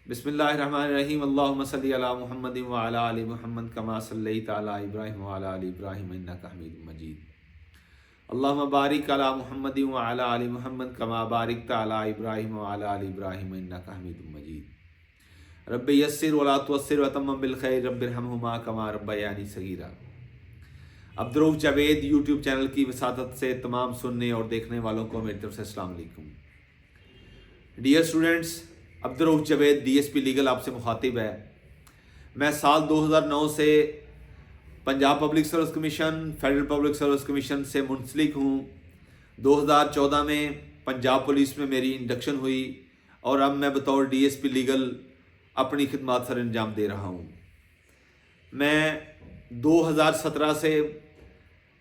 بسم اللہ الرحمن الرحیم اللہم صلی علی محمد وعلی آل محمد کما صلیت علی ابراہیم وعلی آل ابراہیم انک حمید مجید اللہم بارک علی محمد وعلی آل محمد کما بارکت علی ابراہیم وعلی آل ابراہیم انک حمید مجید رب یسر ولا تعسر وتمم بالخیر رب ارحمہما کما ربیانی صغیرا۔ عبدالرؤف جاوید یوٹیوب چینل کی وساطت سے تمام سننے اور دیکھنے والوں کو میری طرف سے السلام علیکم۔ Dear students, Abdul Rauf Javed D S P legal آپ سے مخاطب ہے۔ میں سال 2009 سے Punjab public service commission, federal public service commission سے منسلک ہوں۔ 2014 میں پنجاب پولیس میں میری انڈکشن ہوئی اور اب میں بطور ڈی ایس پی لیگل اپنی خدمات سر انجام دے رہا ہوں۔ میں 2017 سے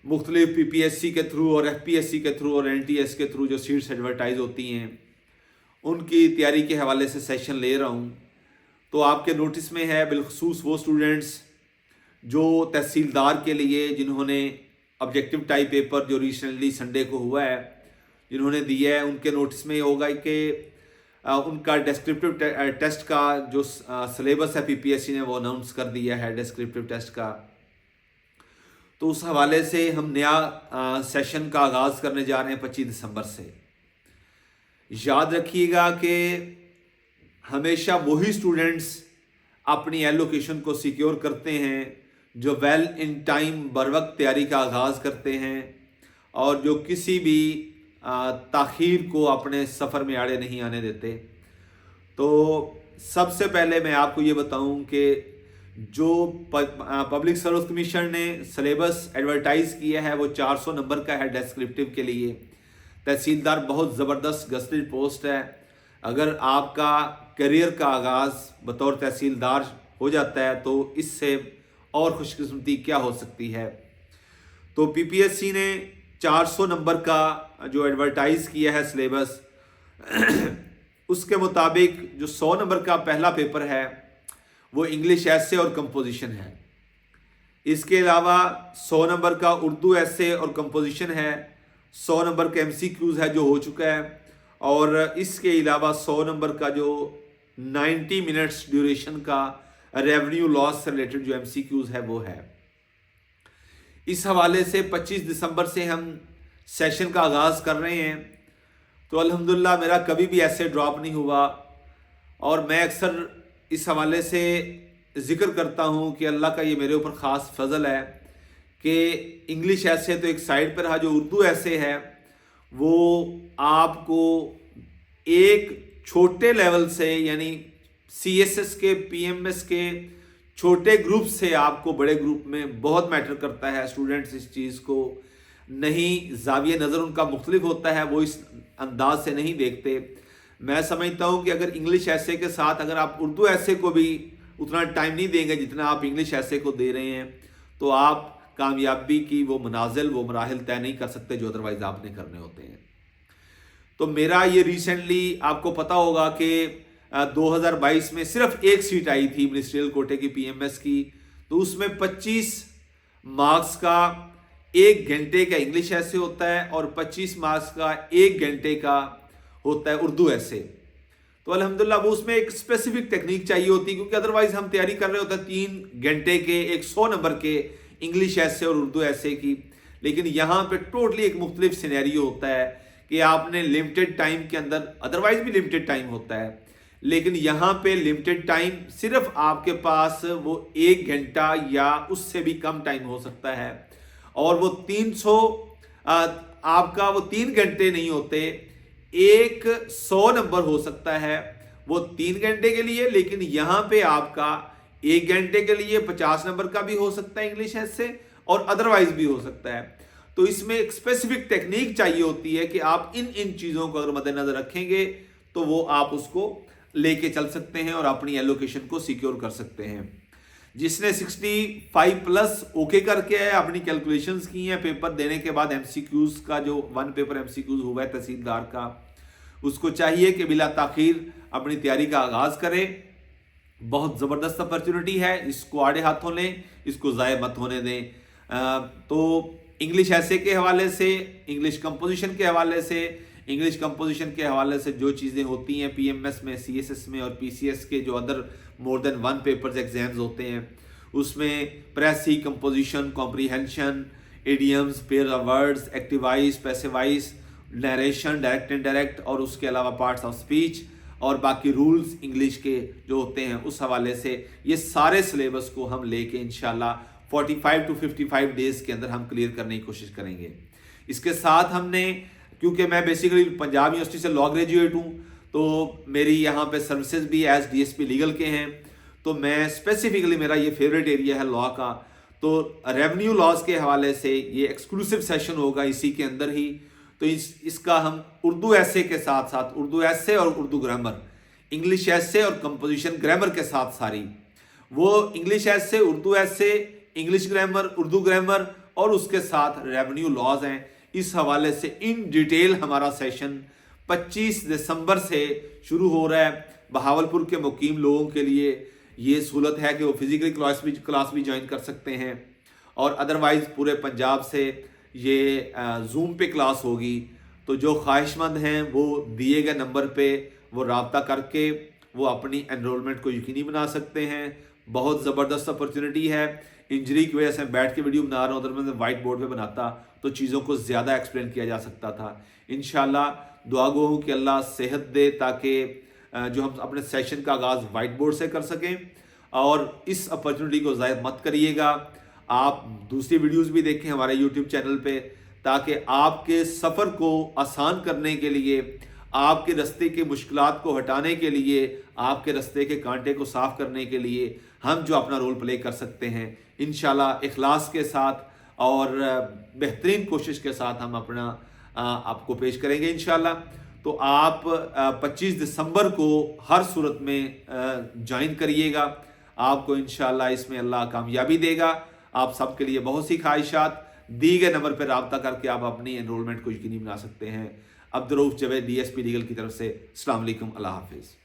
مختلف پی پی ایس سی کے تھرو اور ایف پی ایس سی کے تھرو اور این ٹی ایس کے تھرو جو سیٹس ایڈورٹائز ہوتی ہیں ان کی تیاری کے حوالے سے سیشن لے رہا ہوں۔ تو آپ کے نوٹس میں ہے بالخصوص وہ اسٹوڈنٹس جو تحصیلدار کے لیے جنہوں نے آبجیکٹیو ٹائپ پیپر جو ریسنٹلی سنڈے کو ہوا ہے جنہوں نے دیا ہے، ان کے نوٹس میں یہ ہوگا کہ ان کا ڈسکرپٹیو ٹیسٹ کا جو سلیبس ہے پی پی ایس سی نے وہ اناؤنس کر دیا ہے ڈسکرپٹیو ٹیسٹ کا۔ تو اس حوالے سے ہم نیا سیشن کا آغاز کرنے جا رہے ہیں 25 دسمبر سے۔ یاد رکھیے گا کہ ہمیشہ وہی اسٹوڈنٹس اپنی ایلوکیشن کو سیکیور کرتے ہیں جو ویل ان ٹائم بروقت تیاری کا آغاز کرتے ہیں اور جو کسی بھی تاخیر کو اپنے سفر میں آڑے نہیں آنے دیتے۔ تو سب سے پہلے میں آپ کو یہ بتاؤں کہ جو پبلک سروس کمیشن نے سلیبس ایڈورٹائز کیا ہے وہ 400 نمبر کا ہے ڈسکرپٹیو کے لیے۔ تحصیلدار بہت زبردست گزٹڈ پوسٹ ہے۔ اگر آپ کا کیریئر کا آغاز بطور تحصیلدار ہو جاتا ہے تو اس سے اور خوش قسمتی کیا ہو سکتی ہے۔ تو پی پی ایس سی نے 400 نمبر کا جو ایڈورٹائز کیا ہے سلیبس، اس کے مطابق جو 100 نمبر کا پہلا پیپر ہے وہ انگلش ایسے اور کمپوزیشن ہے۔ اس کے علاوہ 100 نمبر کا اردو ایسے اور کمپوزیشن ہے، 100 نمبر کا ایم سی کیوز ہے جو ہو چکا ہے، اور اس کے علاوہ 100 نمبر کا جو 90 منٹس ڈیوریشن کا ریونیو لاس سے ریلیٹڈ جو ایم سی کیوز ہے وہ ہے۔ اس حوالے سے 25 دسمبر سے ہم سیشن کا آغاز کر رہے ہیں۔ تو الحمدللہ میرا کبھی بھی ایسے ڈراپ نہیں ہوا، اور میں اکثر اس حوالے سے ذکر کرتا ہوں کہ اللہ کا یہ میرے اوپر خاص فضل ہے کہ انگلش ایسے تو ایک سائڈ پر رہا، جو اردو ایسے ہے وہ آپ کو ایک چھوٹے لیول سے یعنی سی ایس ایس کے پی ایم ایس کے چھوٹے گروپ سے آپ کو بڑے گروپ میں بہت میٹر کرتا ہے۔ اسٹوڈنٹس اس چیز کو نہیں، زاویہ نظر ان کا مختلف ہوتا ہے، وہ اس انداز سے نہیں دیکھتے۔ میں سمجھتا ہوں کہ اگر انگلش ایسے کے ساتھ اگر آپ اردو ایسے کو بھی اتنا ٹائم نہیں دیں گے جتنا آپ انگلش ایسے کو دے رہے ہیں تو آپ کامیابی کی وہ منازل، وہ مراحل طے نہیں کر سکتے جو ادروائز آپ نے کرنے ہوتے ہیں۔ تو میرا یہ ریسنٹلی آپ کو پتا ہوگا کہ 2022 میں صرف ایک سیٹ آئی تھی منسٹریل کوٹے کی پی ایم ایس کی، تو اس میں 25 مارکس کا 1 گھنٹے کا انگلش ایسے ہوتا ہے اور 25 مارکس کا 1 گھنٹے کا ہوتا ہے اردو ایسے۔ تو الحمدللہ وہ اس میں ایک اسپیسیفک ٹیکنیک چاہیے ہوتی ہے، کیونکہ ادروائز ہم تیاری کر رہے ہوتے ہیں 3 گھنٹے کے 100 نمبر کے انگلش ایسے اور اردو ایسے کی، لیکن یہاں پہ ٹوٹلی ایک مختلف سینیریو ہوتا ہے کہ آپ نے لمیٹڈ ٹائم کے اندر، ادروائز بھی لمیٹڈ ٹائم ہوتا ہے لیکن یہاں پہ لمیٹڈ ٹائم صرف آپ کے پاس وہ 1 گھنٹہ یا اس سے بھی کم ٹائم ہو سکتا ہے، اور وہ 300 آپ کا وہ 3 گھنٹے نہیں ہوتے، ایک 100 نمبر ہو سکتا ہے وہ 3 گھنٹے کے لیے، لیکن یہاں پہ آپ کا 1 گھنٹے کے لیے 50 نمبر کا بھی ہو سکتا ہے انگلش ایسے، اور ادروائز بھی ہو سکتا ہے۔ تو اس میں ایک اسپیسیفک ٹیکنیک چاہیے ہوتی ہے کہ آپ ان چیزوں کو اگر مد نظر رکھیں گے تو وہ آپ اس کو لے کے چل سکتے ہیں اور اپنی ایلوکیشن کو سیکیور کر سکتے ہیں۔ جس نے 65 پلس اوکے کر کے اپنی کیلکولیشنز کی ہیں پیپر دینے کے بعد، ایم سی کیوز کا جو 1 پیپر ایم سی کیوز ہوا ہے تحصیلدار کا، اس کو چاہیے کہ بلا تاخیر اپنی تیاری کا آغاز کرے۔ بہت زبردست اپرچونٹی ہے، اس کو آڑے ہاتھوں لیں، اس کو ضائع مت ہونے دیں۔ تو انگلش ایسے کے حوالے سے، انگلش کمپوزیشن کے حوالے سے، انگلش کمپوزیشن کے حوالے سے جو چیزیں ہوتی ہیں PMS میں, CSS میں اور PCS کے جو other more than 1 papers exams ہوتے ہیں, اس میں precis, composition, comprehension, idioms, pair of words, active voice, passive voice, narration, direct indirect, اور اس کے علاوہ پارٹس آف اسپیچ اور باقی رولز انگلش کے جو ہوتے ہیں, اس حوالے سے یہ سارے سلیبس کو ہم لے کے انشاءاللہ 45 to 55 ڈیز کے اندر ہم کلیئر کرنے کی کوشش کریں گے. اس کے ساتھ ہم نے, کیونکہ میں بیسیکلی پنجاب یونیورسٹی سے لا گریجویٹ ہوں, تو میری یہاں پہ سروسز بھی ایز DSP لیگل کے ہیں, تو میں اسپیسیفکلی میرا یہ فیوریٹ ایریا ہے لا کا, تو ریونیو لاز کے حوالے سے یہ ایکسکلوسیو سیشن ہوگا اسی کے اندر ہی. تو اس کا ہم اردو ایسے کے ساتھ ساتھ, اردو ایسے اور اردو گرامر, انگلش ایسے اور کمپوزیشن گرامر کے ساتھ ساری, وہ انگلش ایسے, اردو ایسے, انگلش گرامر, اردو گرامر اور اس کے ساتھ ریونیو لاز ہیں. اس حوالے سے ان ڈیٹیل ہمارا سیشن 25 دسمبر سے شروع ہو رہا ہے. بہاولپور کے مقیم لوگوں کے لیے یہ سہولت ہے کہ وہ فزیکلی کلاس بھی جوائن کر سکتے ہیں, اور ادروائز پورے پنجاب سے یہ زوم پہ کلاس ہوگی. تو جو خواہش مند ہیں وہ دیے گئے نمبر پہ وہ رابطہ کر کے وہ اپنی انرولمنٹ کو یقینی بنا سکتے ہیں. بہت زبردست اپرچونٹی ہے. انجری کی وجہ سے میں بیٹھ کے ویڈیو بنا رہا ہوں, ادر میں وائٹ بورڈ پہ بناتا تو چیزوں کو زیادہ ایکسپلین کیا جا سکتا تھا. انشاءاللہ دعا گو ہوں کہ اللہ صحت دے تاکہ جو ہم اپنے سیشن کا آغاز وائٹ بورڈ سے کر سکیں, اور اس اپرچونٹی کو ضائع مت کریے گا. آپ دوسری ویڈیوز بھی دیکھیں ہمارے یوٹیوب چینل پہ, تاکہ آپ کے سفر کو آسان کرنے کے لیے, آپ کے رستے کے مشکلات کو ہٹانے کے لیے, آپ کے رستے کے کانٹے کو صاف کرنے کے لیے ہم جو اپنا رول پلے کر سکتے ہیں انشاءاللہ اخلاص کے ساتھ اور بہترین کوشش کے ساتھ ہم اپنا آپ کو پیش کریں گے انشاءاللہ. تو آپ 25 دسمبر کو ہر صورت میں جوائن کریے گا. آپ کو انشاءاللہ اس میں اللہ کامیابی دے گا. آپ سب کے لیے بہت سی خواہشات, دی گئے نمبر پہ رابطہ کر کے آپ اپنی انرولمنٹ کو یقینی بنا سکتے ہیں. عبدالرؤف جاوید DSP لیگل کی طرف سے السلام علیکم, اللہ حافظ.